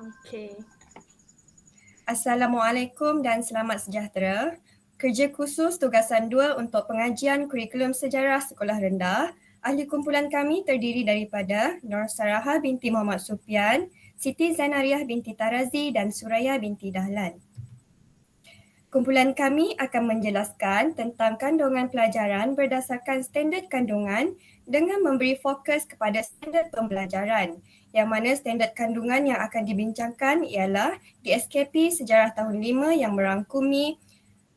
Okey. Assalamualaikum dan selamat sejahtera. Kerja khusus tugasan 2 untuk pengajian kurikulum sejarah sekolah rendah. Ahli kumpulan kami terdiri daripada Nur Saraha binti Muhammad Sufian, Siti Zainariah binti Tarazi dan Suraya binti Dahlan. Kumpulan kami akan menjelaskan tentang kandungan pelajaran berdasarkan standard kandungan dengan memberi fokus kepada standard pembelajaran, yang mana standard kandungan yang akan dibincangkan ialah DSKP Sejarah Tahun 5 yang merangkumi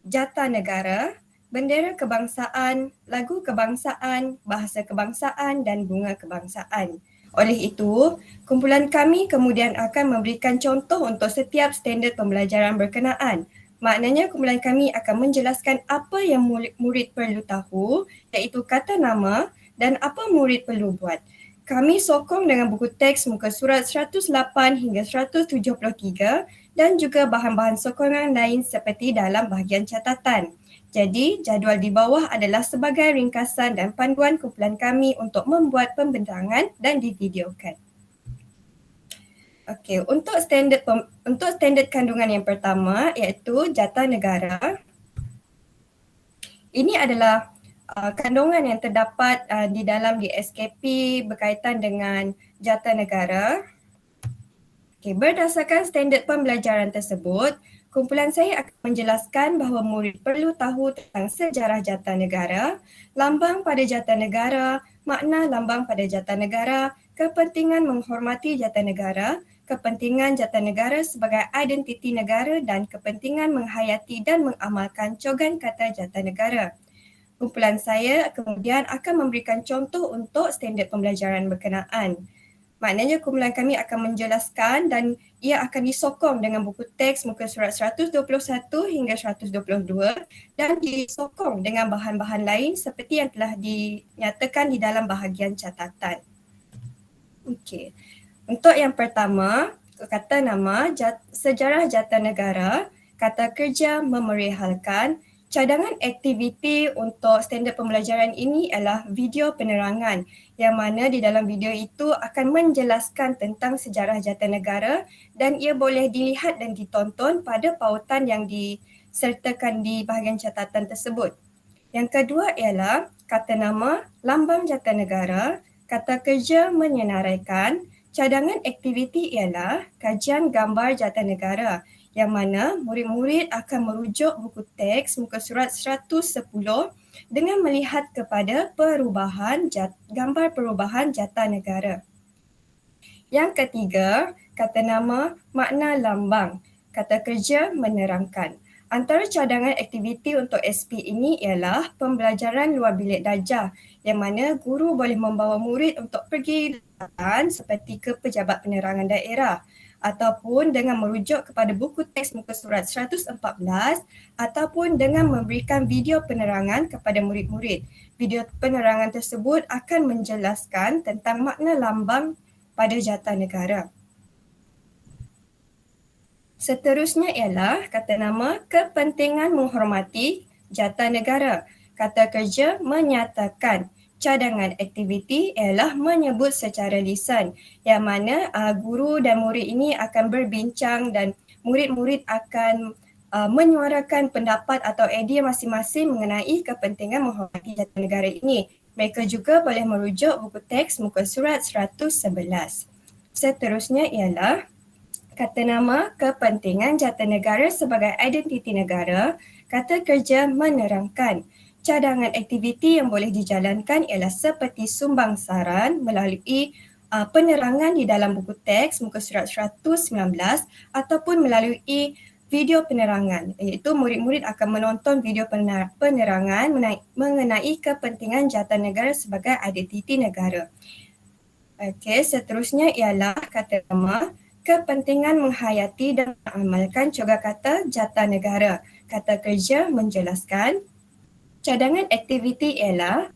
jata negara, bendera kebangsaan, lagu kebangsaan, bahasa kebangsaan dan bunga kebangsaan. Oleh itu, kumpulan kami kemudian akan memberikan contoh untuk setiap standard pembelajaran berkenaan. Maknanya kumpulan kami akan menjelaskan apa yang murid perlu tahu, iaitu kata nama dan apa murid perlu buat. Kami sokong dengan buku teks muka surat 108 hingga 173 dan juga bahan-bahan sokongan lain seperti dalam bahagian catatan. Jadi, jadual di bawah adalah sebagai ringkasan dan panduan kumpulan kami untuk membuat pembentangan dan divideokan. Okey, untuk standard kandungan yang pertama iaitu jata negara. Ini adalah kandungan yang terdapat di dalam DSKP berkaitan dengan jata negara. Okay, berdasarkan standard pembelajaran tersebut, kumpulan saya akan menjelaskan bahawa murid perlu tahu tentang sejarah jata negara, lambang pada jata negara, makna lambang pada jata negara, kepentingan menghormati jata negara, kepentingan jata negara sebagai identiti negara dan kepentingan menghayati dan mengamalkan cogan kata jata negara. Kumpulan saya kemudian akan memberikan contoh untuk standard pembelajaran berkenaan. Maknanya kumpulan kami akan menjelaskan dan ia akan disokong dengan buku teks muka surat 121 hingga 122 dan disokong dengan bahan-bahan lain seperti yang telah dinyatakan di dalam bahagian catatan. Okey. Untuk yang pertama, kata nama sejarah jata negara, kata kerja memerihalkan. Cadangan aktiviti untuk standard pembelajaran ini ialah video penerangan yang mana di dalam video itu akan menjelaskan tentang sejarah jata negara dan ia boleh dilihat dan ditonton pada pautan yang disertakan di bahagian catatan tersebut. Yang kedua ialah kata nama, lambang jata negara, kata kerja menyenaraikan. Cadangan aktiviti ialah kajian gambar jata negara yang mana murid-murid akan merujuk buku teks muka surat 110 dengan melihat kepada gambar perubahan jata negara. Yang ketiga, kata nama, makna lambang, kata kerja menerangkan. Antara cadangan aktiviti untuk SP ini ialah pembelajaran luar bilik darjah yang mana guru boleh membawa murid untuk pergi seperti ke pejabat penerangan daerah ataupun dengan merujuk kepada buku teks muka surat 114 ataupun dengan memberikan video penerangan kepada murid-murid. Video penerangan tersebut akan menjelaskan tentang makna lambang pada jata negara. Seterusnya ialah kata nama kepentingan menghormati jata negara. Kata kerja menyatakan. Cadangan aktiviti ialah menyebut secara lisan yang mana guru dan murid ini akan berbincang dan murid-murid akan menyuarakan pendapat atau idea masing-masing mengenai kepentingan menghormati jata negara ini. Mereka juga boleh merujuk buku teks muka surat 111. Seterusnya ialah kata nama kepentingan jata negara sebagai identiti negara, kata kerja menerangkan. Cadangan aktiviti yang boleh dijalankan ialah seperti sumbang saran melalui penerangan di dalam buku teks muka surat 119 ataupun melalui video penerangan, iaitu murid-murid akan menonton video penerangan mengenai kepentingan jata negara sebagai identiti negara. Okey, seterusnya ialah kata nama kepentingan menghayati dan mengamalkan coga kata jata negara. Kata kerja menjelaskan. Cadangan aktiviti ialah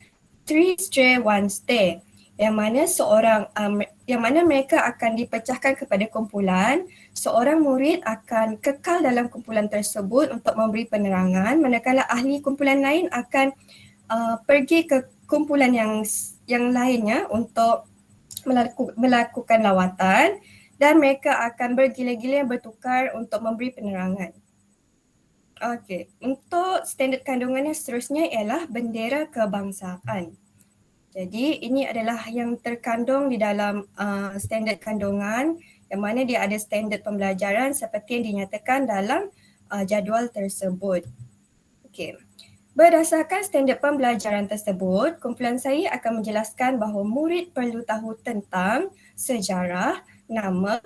3 stray 1 stay yang mana mereka akan dipecahkan kepada kumpulan. Seorang murid akan kekal dalam kumpulan tersebut untuk memberi penerangan, manakala ahli kumpulan lain akan pergi ke kumpulan yang lainnya untuk melakukan lawatan dan mereka akan bergila-gila bertukar untuk memberi penerangan. Okey, untuk standard kandungannya seterusnya ialah bendera kebangsaan. Jadi ini adalah yang terkandung di dalam standard kandungan yang mana dia ada standard pembelajaran seperti yang dinyatakan dalam jadual tersebut. Okey. Berdasarkan standard pembelajaran tersebut, kumpulan saya akan menjelaskan bahawa murid perlu tahu tentang sejarah, nama,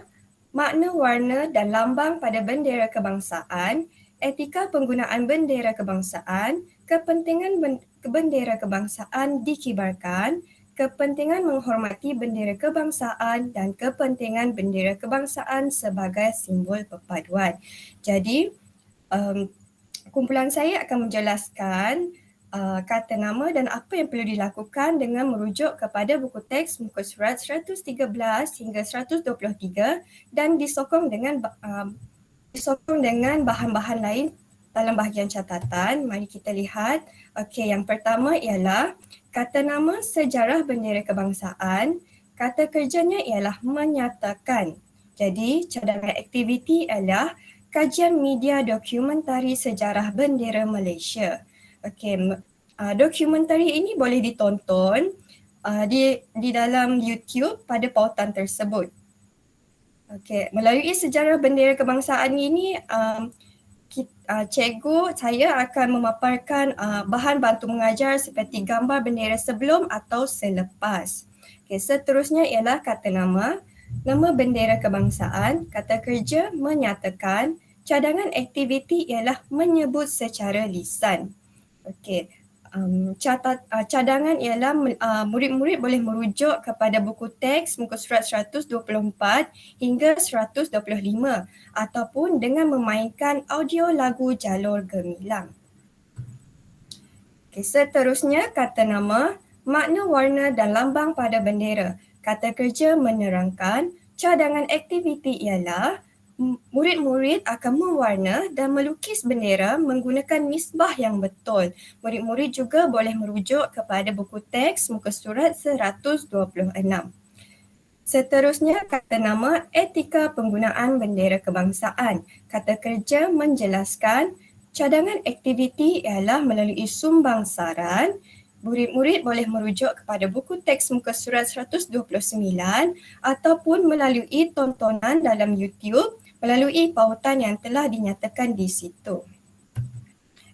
makna warna dan lambang pada bendera kebangsaan, etika penggunaan bendera kebangsaan, kepentingan bendera kebangsaan dikibarkan, kepentingan menghormati bendera kebangsaan dan kepentingan bendera kebangsaan sebagai simbol perpaduan. Jadi, kumpulan saya akan menjelaskan kata nama dan apa yang perlu dilakukan dengan merujuk kepada buku teks muka surat 113 hingga 123 dan disokong dengan bahan-bahan lain dalam bahagian catatan. Mari kita lihat. Okey, yang pertama ialah kata nama sejarah bendera kebangsaan. Kata kerjanya ialah menyatakan. Jadi, cadangan aktiviti ialah kajian media dokumentari sejarah bendera Malaysia. Okey, dokumentari ini boleh ditonton di dalam YouTube pada pautan tersebut. Okey, melalui sejarah bendera kebangsaan ini, cikgu saya akan memaparkan bahan bantu mengajar seperti gambar bendera sebelum atau selepas. Okey, seterusnya ialah kata nama, nama bendera kebangsaan, kata kerja menyatakan, cadangan aktiviti ialah menyebut secara lisan. Okey, cadangan ialah murid-murid boleh merujuk kepada buku teks muka surat 124 hingga 125 ataupun dengan memainkan audio lagu Jalur Gemilang. Okay, seterusnya kata nama, makna warna dan lambang pada bendera. Kata kerja menerangkan cadangan aktiviti ialah murid-murid akan mewarna dan melukis bendera menggunakan misbah yang betul. Murid-murid juga boleh merujuk kepada buku teks muka surat 126. Seterusnya kata nama etika penggunaan bendera kebangsaan. Kata kerja menjelaskan cadangan aktiviti ialah melalui sumbangsaran. Murid-murid boleh merujuk kepada buku teks muka surat 129 ataupun melalui tontonan dalam YouTube melalui pautan yang telah dinyatakan di situ.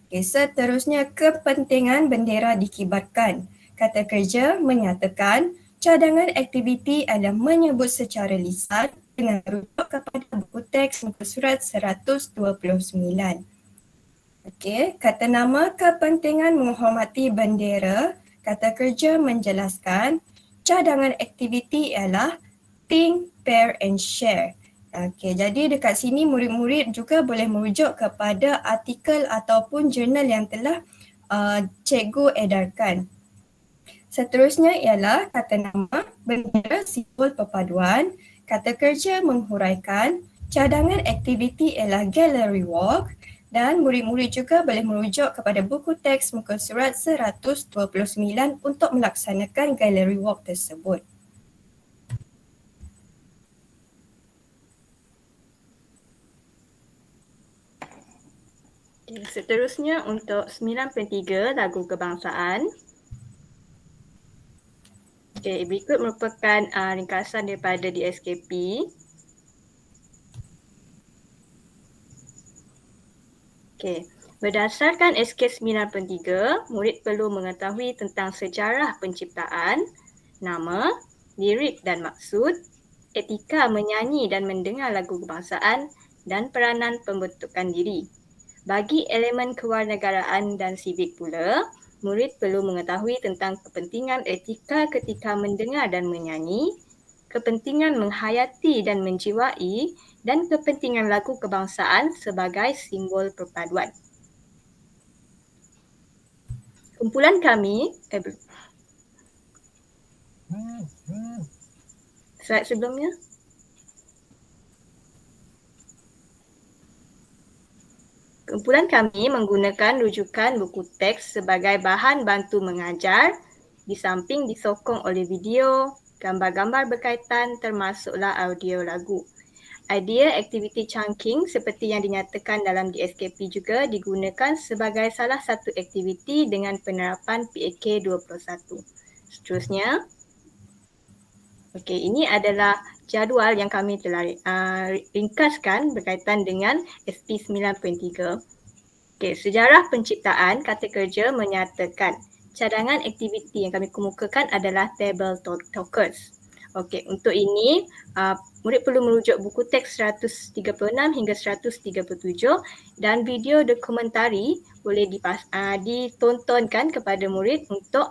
Okay, seterusnya kepentingan bendera dikibarkan. Kata kerja menyatakan cadangan aktiviti adalah menyebut secara lisan dengan merujuk kepada buku teks muka surat 129. Okey, kata nama kepentingan menghormati bendera. Kata kerja menjelaskan cadangan aktiviti ialah think, pair and share. Okey, jadi dekat sini murid-murid juga boleh merujuk kepada artikel ataupun jurnal yang telah cikgu edarkan. Seterusnya ialah kata nama bendera simbol perpaduan. Kata kerja menghuraikan cadangan aktiviti ialah gallery walk dan murid-murid juga boleh merujuk kepada buku teks muka surat 129 untuk melaksanakan gallery walk tersebut. Seterusnya untuk 9.3 lagu kebangsaan. Berikut merupakan ringkasan daripada DSKP. Berdasarkan SK 9.3, murid perlu mengetahui tentang sejarah penciptaan, nama, lirik dan maksud, etika menyanyi dan mendengar lagu kebangsaan dan peranan pembentukan diri. Bagi elemen kewarganegaraan dan sivik pula, murid perlu mengetahui tentang kepentingan etika ketika mendengar dan menyanyi, kepentingan menghayati dan menjiwai, dan kepentingan lagu kebangsaan sebagai simbol perpaduan. Kumpulan kami, slide sebelumnya. Kumpulan kami menggunakan rujukan buku teks sebagai bahan bantu mengajar, di samping disokong oleh video, gambar-gambar berkaitan termasuklah audio lagu. Idea aktiviti chunking seperti yang dinyatakan dalam DSKP juga digunakan sebagai salah satu aktiviti dengan penerapan PAK 21. Seterusnya, ini adalah jadual yang kami telah ringkaskan berkaitan dengan SP 9.3. Sejarah penciptaan kata kerja menyatakan cadangan aktiviti yang kami kemukakan adalah table talkers. Untuk ini, murid perlu merujuk buku teks 136 hingga 137 dan video dokumentari boleh ditontonkan kepada murid untuk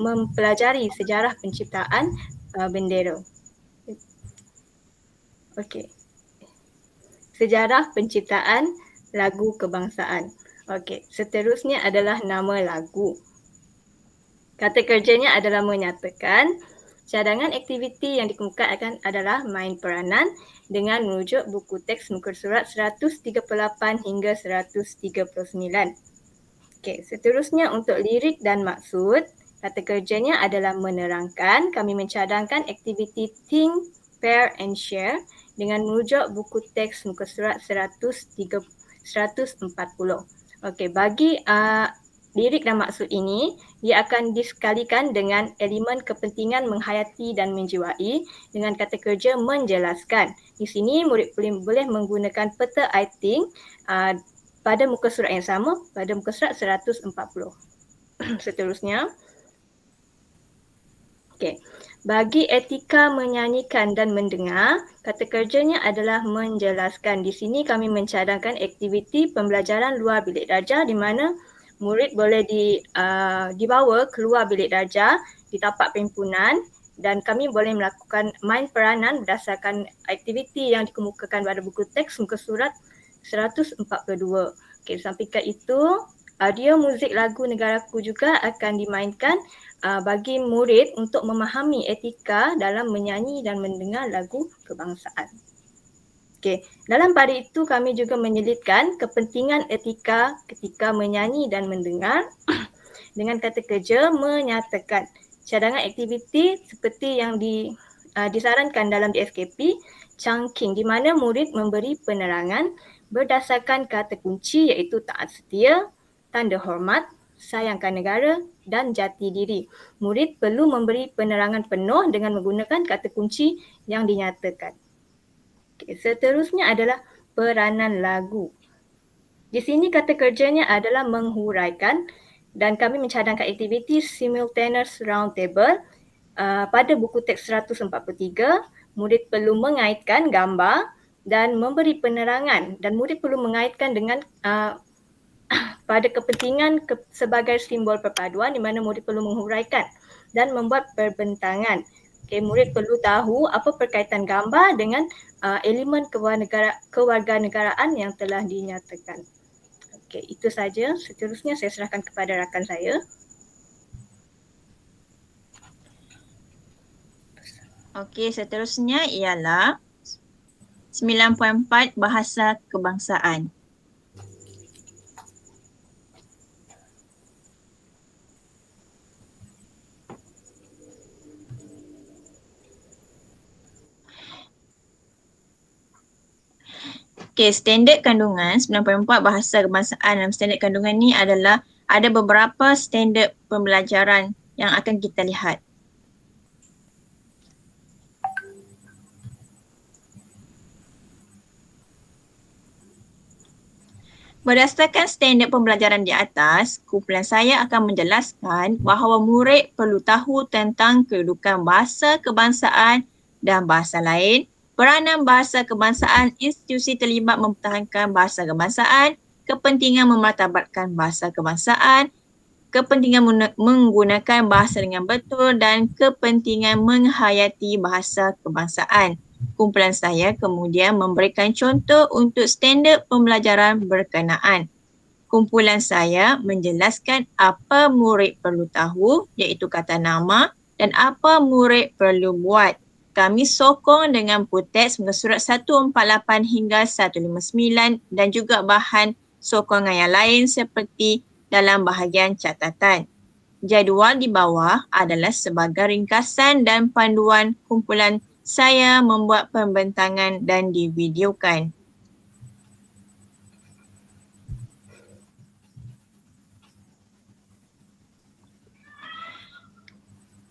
mempelajari sejarah penciptaan bendera. Sejarah penciptaan lagu kebangsaan. Seterusnya adalah nama lagu. Kata kerjanya adalah menyatakan cadangan aktiviti yang dikemukakan adalah main peranan dengan merujuk buku teks muka surat 138 hingga 139. Seterusnya untuk lirik dan maksud, kata kerjanya adalah menerangkan. Kami mencadangkan aktiviti think, pair and share dengan merujuk buku teks muka surat 140. Bagi lirik dan maksud ini, dia akan disekalikan dengan elemen kepentingan menghayati dan menjiwai dengan kata kerja menjelaskan. Di sini murid boleh menggunakan peta I think pada muka surat yang sama, pada muka surat 140. Seterusnya, bagi etika menyanyikan dan mendengar, kata kerjanya adalah menjelaskan. Di sini kami mencadangkan aktiviti pembelajaran luar bilik darjah di mana murid boleh dibawa keluar bilik darjah di tapak perhimpunan dan kami boleh melakukan main peranan berdasarkan aktiviti yang dikemukakan pada buku teks muka surat 142. Sampaikan itu, audio muzik lagu Negaraku juga akan dimainkan bagi murid untuk memahami etika dalam menyanyi dan mendengar lagu kebangsaan. Dalam pada itu kami juga menyelitkan kepentingan etika ketika menyanyi dan mendengar dengan kata kerja menyatakan cadangan aktiviti seperti yang disarankan dalam DSKP chunking di mana murid memberi penerangan berdasarkan kata kunci iaitu taat setia, tanda hormat, sayangkan negara dan jati diri. Murid perlu memberi penerangan penuh dengan menggunakan kata kunci yang dinyatakan. Seterusnya adalah peranan lagu. Di sini kata kerjanya adalah menghuraikan dan kami mencadangkan aktiviti simultaneous round table pada buku teks 143. Murid perlu mengaitkan gambar dan memberi penerangan dan murid perlu mengaitkan dengan pada kepentingan sebagai simbol perpaduan di mana murid perlu menghuraikan dan membuat perbentangan. Murid perlu tahu apa perkaitan gambar dengan elemen kewarganegaraan yang telah dinyatakan. Itu saja. Seterusnya saya serahkan kepada rakan saya. Seterusnya ialah 9.4 bahasa kebangsaan. Standard kandungan 9.4 bahasa kebangsaan. Dalam standard kandungan ni adalah ada beberapa standard pembelajaran yang akan kita lihat. Berdasarkan standard pembelajaran di atas, kumpulan saya akan menjelaskan bahawa murid perlu tahu tentang kedudukan bahasa kebangsaan dan bahasa lain, peranan bahasa kebangsaan, institusi terlibat mempertahankan bahasa kebangsaan, kepentingan memartabatkan bahasa kebangsaan, kepentingan menggunakan bahasa dengan betul dan kepentingan menghayati bahasa kebangsaan. Kumpulan saya kemudian memberikan contoh untuk standard pembelajaran berkenaan. Kumpulan saya menjelaskan apa murid perlu tahu iaitu kata nama dan apa murid perlu buat. Kami sokong dengan puteks muka surat 148 hingga 159 dan juga bahan sokongan yang lain seperti dalam bahagian catatan. Jadual di bawah adalah sebagai ringkasan dan panduan kumpulan saya membuat pembentangan dan divideokan.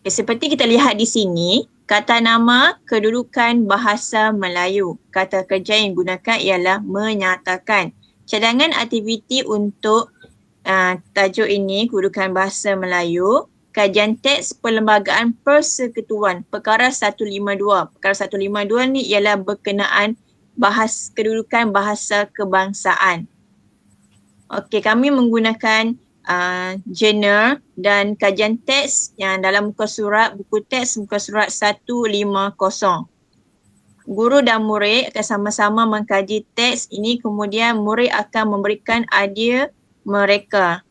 Seperti kita lihat di sini, kata nama kedudukan bahasa Melayu. Kata kerja yang digunakan ialah menyatakan. Cadangan aktiviti untuk tajuk ini, kedudukan bahasa Melayu, kajian teks perlembagaan persekutuan, perkara 152. Perkara 152 ni ialah berkenaan kedudukan bahasa kebangsaan. Okey, kami menggunakan jurnal dan kajian teks yang dalam muka surat, buku teks muka surat 150. Guru dan murid akan sama-sama mengkaji teks ini, kemudian murid akan memberikan idea mereka.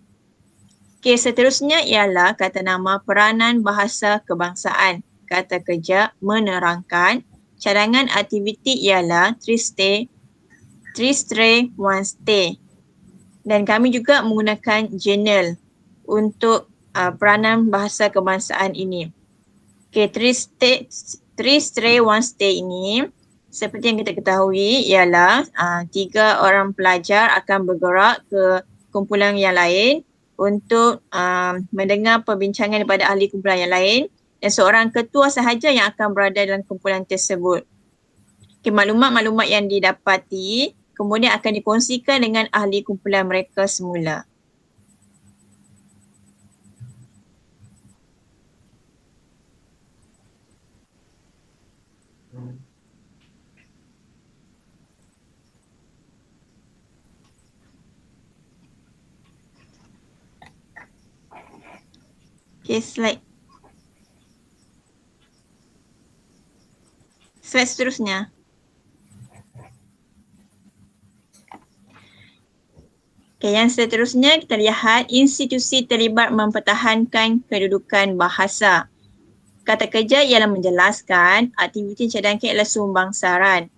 Okey, seterusnya ialah kata nama peranan bahasa kebangsaan. Kata kerja menerangkan. Cadangan aktiviti ialah 3 stay, 1 stay. Dan kami juga menggunakan jurnal untuk peranan bahasa kebangsaan ini. Okey, 3 stay, 1 stay ini seperti yang kita ketahui ialah 3 orang pelajar akan bergerak ke kumpulan yang lain untuk mendengar perbincangan daripada ahli kumpulan yang lain dan seorang ketua sahaja yang akan berada dalam kumpulan tersebut. Okay, maklumat-maklumat yang didapati kemudian akan dikongsikan dengan ahli kumpulan mereka semula. Okay, slide seterusnya. Okay, yang seterusnya kita lihat institusi terlibat mempertahankan kedudukan bahasa. Kata kerja ialah menjelaskan aktiviti yang cadangkan ialah sumbangsaran.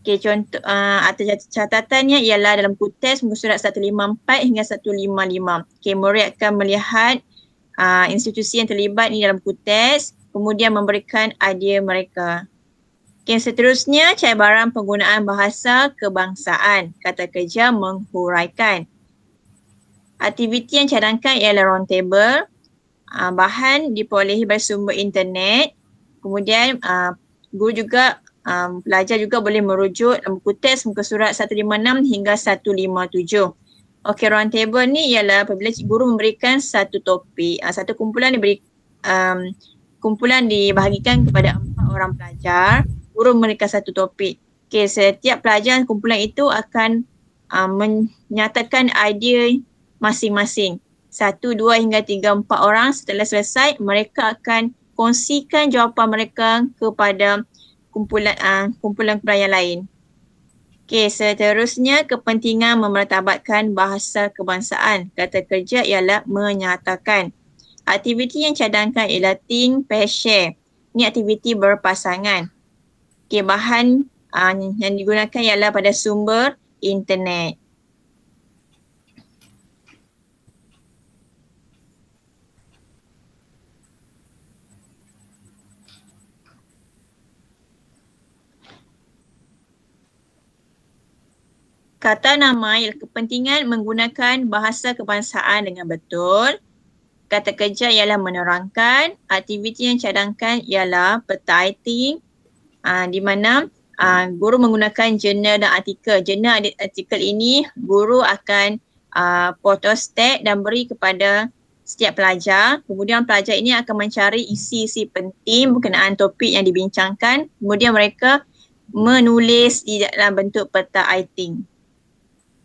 Okay, contoh atau catatannya ialah dalam buku teks muka surat 154 hingga 155. Okay, murid akan melihat institusi yang terlibat ni dalam buku teks, kemudian memberikan idea mereka. Okay, seterusnya cabaran penggunaan bahasa kebangsaan. Kata kerja menghuraikan. Aktiviti yang cadangkan ialah round table, bahan diperolehi dari sumber internet, kemudian guru juga pelajar juga boleh merujuk buku teks muka surat 156 hingga 157. Okey, round table ni ialah apabila guru memberikan satu topik, satu kumpulan kumpulan dibahagikan kepada 4 orang pelajar, guru memberikan satu topik. Okey, setiap pelajar kumpulan itu akan menyatakan idea masing-masing. 1, 2 hingga 3, 4 orang. Setelah selesai, mereka akan kongsikan jawapan mereka kepada kumpulan yang lain. Okey, seterusnya kepentingan memertabatkan bahasa kebangsaan. Kata kerja ialah menyatakan. Aktiviti yang cadangkan ialah think, pair, share. Ini aktiviti berpasangan. Okey, bahan yang digunakan ialah pada sumber internet. Kata nama ialah kepentingan menggunakan bahasa kebangsaan dengan betul. Kata kerja ialah menerangkan. Aktiviti yang cadangkan ialah petaiting, di mana guru menggunakan jurnal dan artikel. Jurnal artikel ini guru akan photostat dan beri kepada setiap pelajar. Kemudian pelajar ini akan mencari isi-isi penting berkenaan topik yang dibincangkan. Kemudian mereka menulis di dalam bentuk peta iting.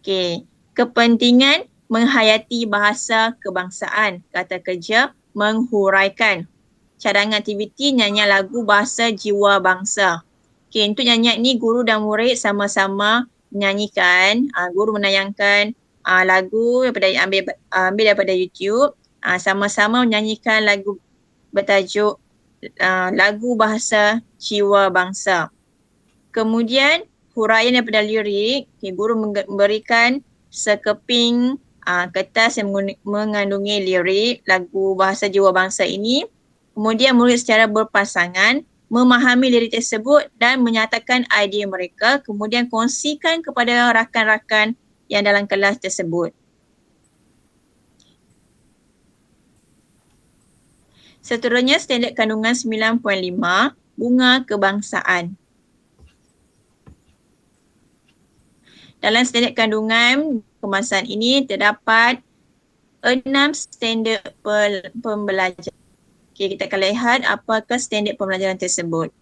Okey, kepentingan menghayati bahasa kebangsaan. Kata kerja menghuraikan. Cadangan aktiviti nyanyian lagu bahasa jiwa bangsa. Okey, untuk nyanyian ni guru dan murid sama-sama menyanyikan. Guru menayangkan lagu daripada ambil daripada YouTube. Sama-sama menyanyikan lagu bertajuk lagu bahasa jiwa bangsa. Kemudian huraian daripada lirik, guru memberikan sekeping kertas yang mengandungi lirik lagu bahasa jiwa bangsa ini. Kemudian murid secara berpasangan memahami lirik tersebut dan menyatakan idea mereka, kemudian kongsikan kepada rakan-rakan yang dalam kelas tersebut. Seterusnya standard kandungan 9.5, bunga kebangsaan. Dalam standard kandungan kebangsaan ini terdapat 6 standard pembelajaran. Okey, kita akan lihat apakah standard pembelajaran tersebut.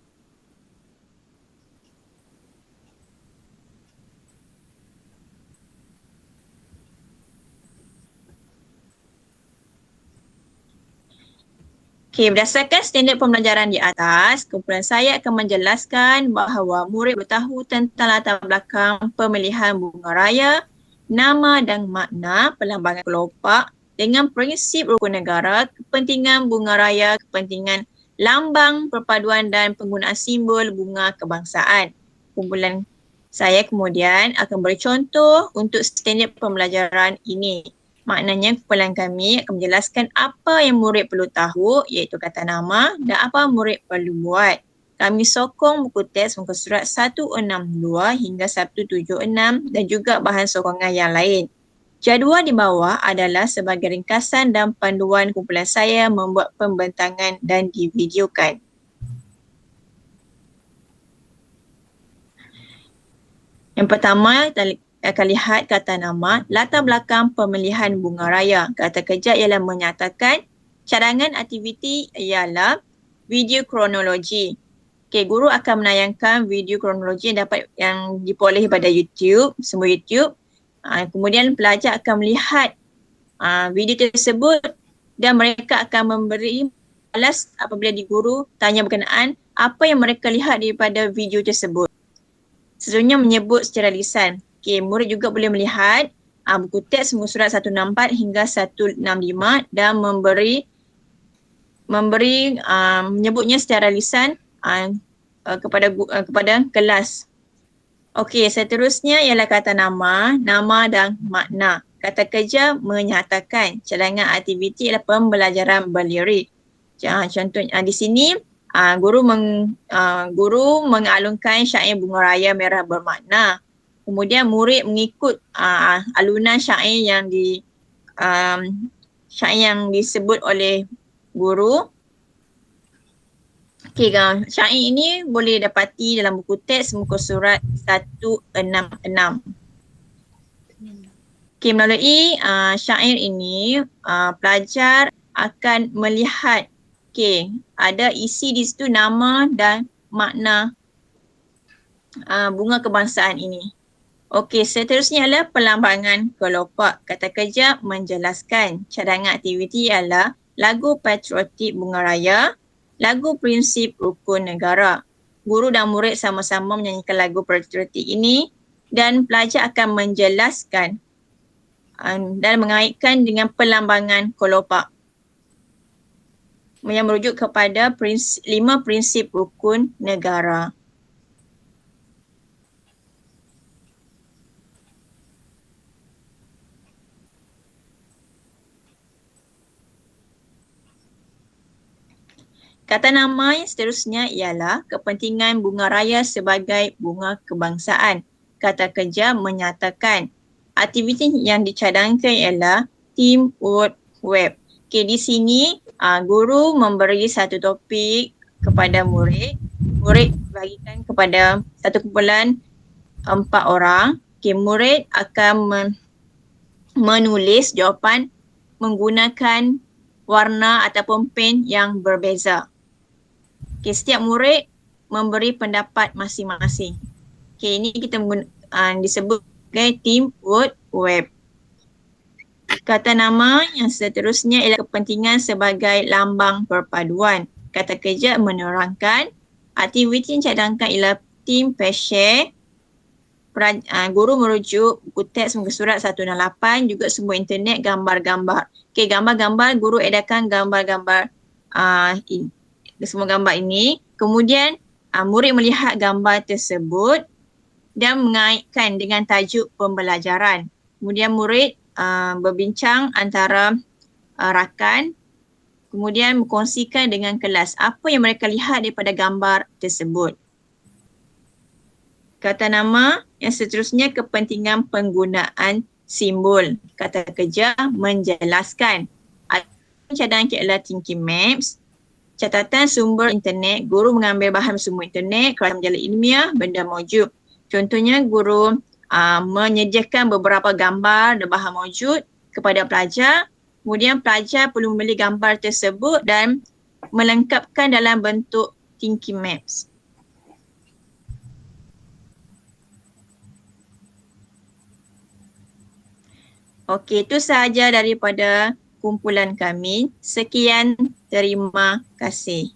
Okey, berdasarkan standard pembelajaran di atas, kumpulan saya akan menjelaskan bahawa murid bertahu tentang latar belakang pemilihan bunga raya, nama dan makna perlambangan kelopak dengan prinsip rukun negara, kepentingan bunga raya, kepentingan lambang perpaduan dan penggunaan simbol bunga kebangsaan. Kumpulan saya kemudian akan beri contoh untuk standard pembelajaran ini. Maknanya kumpulan kami akan menjelaskan apa yang murid perlu tahu, iaitu kata nama dan apa murid perlu buat. Kami sokong buku teks muka surat 162 hingga 176 dan juga bahan sokongan yang lain. Jadual di bawah adalah sebagai ringkasan dan panduan kumpulan saya membuat pembentangan dan divideokan. Yang pertama, akan lihat kata nama, latar belakang pemilihan bunga raya. Kata kerja ialah menyatakan cadangan aktiviti ialah video kronologi. Okey, guru akan menayangkan video kronologi yang diperolehi pada YouTube, semua YouTube. Kemudian pelajar akan melihat video tersebut dan mereka akan memberi balas apabila diguru tanya berkenaan apa yang mereka lihat daripada video tersebut. Seterusnya menyebut secara lisan. Okey, murid juga boleh melihat buku teks muka surat 164 hingga 165 dan menyebutnya secara lisan kepada kelas. Okey, seterusnya ialah kata nama dan makna. Kata kerja menyatakan cadangan aktiviti ialah pembelajaran berlirik. Contohnya di sini guru mengalunkan syair bunga raya merah bermakna. Kemudian murid mengikut alunan syair yang disebut oleh guru. Okey, syair ini boleh dapati dalam buku teks muka surat 166. Okey, melalui syair ini pelajar akan melihat ada isi di situ nama dan makna bunga kebangsaan ini. Okey, seterusnya adalah perlambangan kelopak. Kata kerja menjelaskan cadangan aktiviti ialah lagu patriotik bunga raya, lagu prinsip rukun negara. Guru dan murid sama-sama menyanyikan lagu patriotik ini dan pelajar akan menjelaskan dan mengaitkan dengan perlambangan kelopak yang merujuk kepada 5 prinsip rukun negara. Kata nama yang seterusnya ialah kepentingan bunga raya sebagai bunga kebangsaan. Kata kerja menyatakan aktiviti yang dicadangkan ialah teamwork web. Okey, di sini guru memberi satu topik kepada murid. Murid bagikan kepada satu kumpulan 4 orang. Okey, murid akan menulis jawapan menggunakan warna ataupun pen yang berbeza. Okay, setiap murid memberi pendapat masing-masing. Okay, ini kita disebut sebagai teamwork web. Kata nama yang seterusnya ialah kepentingan sebagai lambang perpaduan. Kata kerja menerangkan aktiviti yang cadangkan ialah team share. Guru merujuk buku teks muka surat 168, juga semua internet gambar-gambar. Okay, gambar-gambar, guru edarkan gambar-gambar semua gambar ini. Kemudian murid melihat gambar tersebut dan mengaitkan dengan tajuk pembelajaran. Kemudian murid berbincang antara rakan, kemudian berkongsikan dengan kelas apa yang mereka lihat daripada gambar tersebut. Kata nama yang seterusnya, kepentingan penggunaan simbol. Kata kerja, menjelaskan. Cadangan KLR Thinking Maps, catatan sumber internet, guru mengambil bahan sumber internet, kerana majalah ilmiah, benda maujud. Contohnya guru menyediakan beberapa gambar dan bahan maujud kepada pelajar, kemudian pelajar perlu memilih gambar tersebut dan melengkapkan dalam bentuk Thinking Maps. Okey, itu sahaja daripada kumpulan kami. Sekian, terima kasih.